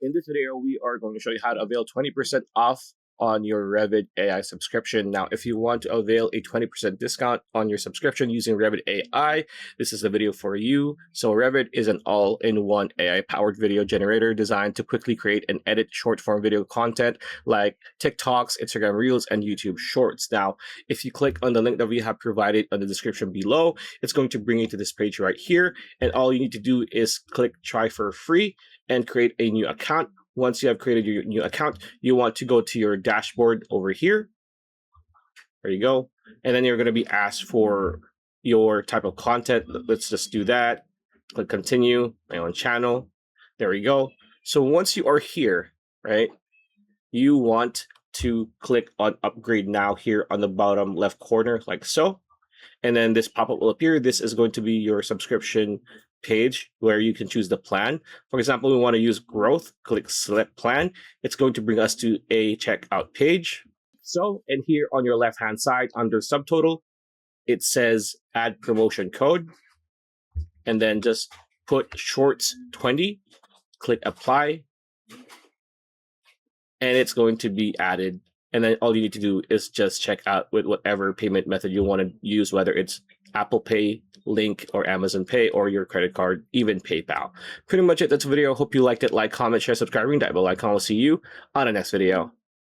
In this video, we are going to show you how to avail 20% off on your Revid AI subscription. Now, if you want to avail a 20% discount on your subscription using Revid AI, this is the video for you. So Revid is an all-in-one AI-powered video generator designed to quickly create and edit short-form video content like TikToks, Instagram Reels, and YouTube Shorts. Now, if you click on the link that we have provided on the description below, it's going to bring you to this page right here. And all you need to do is click try for free and create a new account. Once you have created your new account, you want to go to your dashboard over here. There you go. And then you're going to be asked for your type of content. Let's just do that. Click continue, my own channel. There we go. So once you are here, right, you want to click on upgrade now here on the bottom left corner like so. And then this pop-up will appear. This is going to be your subscription page where you can choose the plan. For example, we want to use growth, click select plan. It's going to bring us to a checkout page. So, and here on your left hand side under subtotal, it says add promotion code, and then just put shorts 20, click apply, and it's going to be added. And then all you need to do is just check out with whatever payment method you want to use, whether it's Apple Pay, Link, or Amazon Pay, or your credit card, even PayPal. Pretty much it. That's the video. Hope you liked it. Like, comment, share, subscribe, ring that bell icon. We'll see you on the next video.